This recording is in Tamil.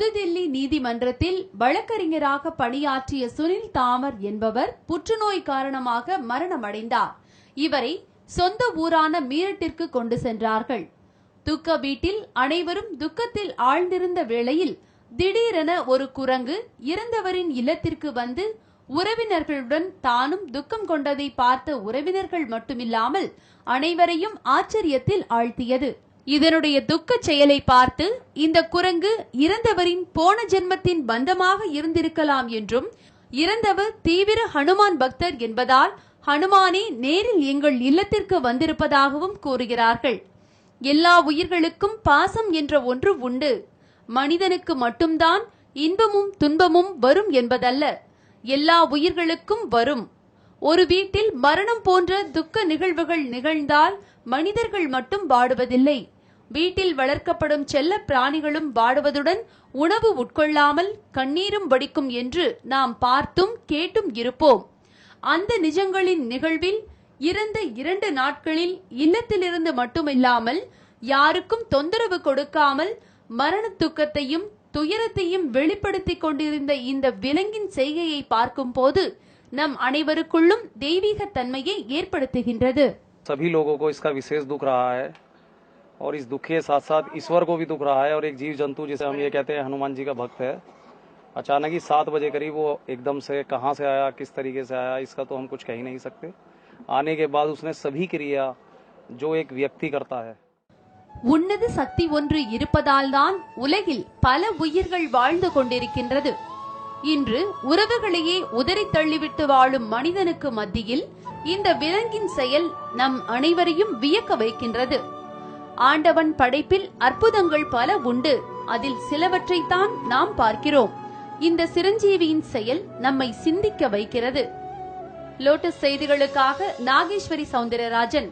புதுதில்லி நீதிமன்றத்தில் வழக்கறிஞராக பணியாற்றிய சுனில் தாமர் என்பவர் புற்றுநோய் காரணமாக மரணமடைந்தார். இவரை சொந்த ஊரான மீரட்டிற்கு கொண்டு சென்றார்கள். துக்க வீட்டில் அனைவரும் துக்கத்தில் ஆழ்ந்திருந்த வேளையில் திடீரென ஒரு குரங்கு இறந்தவரின் இல்லத்திற்கு வந்து உறவினர்களுடன் தானும் துக்கம் கொண்டதை பார்த்த உறவினர்கள் மட்டுமில்லாமல் அனைவரையும் ஆச்சரியத்தில் ஆழ்த்தியது. இதனுடைய துக்க செயலை பார்த்து இந்த குரங்கு இறந்தவரின் போன ஜென்மத்தின் பந்தமாக இருந்திருக்கலாம் என்றும், இறந்தவர் தீவிர ஹனுமான் பக்தர் என்பதால் ஹனுமானே நேரில் எங்கள் இல்லத்திற்கு வந்திருப்பதாகவும் கூறுகிறார்கள். எல்லா உயிர்களுக்கும் பாசம் என்ற ஒன்று உண்டு. மனிதனுக்கு மட்டும்தான் இன்பமும் துன்பமும் வரும் என்பதல்ல, எல்லா உயிர்களுக்கும் வரும். ஒரு வீட்டில் மரணம் போன்ற துக்க நிகழ்வுகள் நிகழ்ந்தால் மனிதர்கள் மட்டும் வாடுவதில்லை, வீட்டில் வளர்க்கப்படும் செல்ல பிராணிகளும் வாடுவதுடன் உணவு உட்கொள்ளாமல் கண்ணீரும் வடிக்கும் என்று நாம் பார்த்தும் கேட்டும் இருப்போம். அந்த நிஜங்களின் நிகழ்வில் இறந்த 2 நாட்களில் இல்லத்திலிருந்து மட்டுமில்லாமல் யாருக்கும் தொந்தரவு கொடுக்காமல் மரண துக்கத்தையும் துயரத்தையும் வெளிப்படுத்திக் கொண்டிருந்த இந்த விலங்கின் செய்கையை பார்க்கும் போது நம் அனைவருக்குள்ளும் தெய்வீக தன்மையை ஏற்படுத்துகின்றது. सभी लोगों को इसका विशेष दुख रहा है और इस दुख के साथ साथ ईश्वर को भी दुख रहा है। और एक जीव जंतु जिसे हम ये कहते हैं हनुमान जी का भक्त है, अचानक ही 7 बजे करीब वो एकदम से कहां से आया, किस तरीके से आया, इसका तो हम कुछ कह ही नहीं सकते। आने के बाद उसने सभी क्रिया जो एक व्यक्ति करता है. உன்னத சக்தி ஒன்று இருப்பதால்தான் உலகில் பல உயிர்கள் வாழ்ந்து கொண்டிருக்கின்றது. இன்று உறவுகளையே உதறி தள்ளிவிட்டு வாழும் மனிதனுக்கு மத்தியில் இந்த விலங்கின் செயல் நம் அனைவரையும் வியக்க வைக்கின்றது. ஆண்டவன் படைப்பில் அற்புதங்கள் பல உண்டு, அதில் சிலவற்றைத்தான் நாம் பார்க்கிறோம். இந்த சிரஞ்சீவியின் செயல் நம்மை சிந்திக்க வைக்கிறது. லோட்டஸ் செய்திகளுக்காக நாகேஸ்வரி சௌந்தரராஜன்.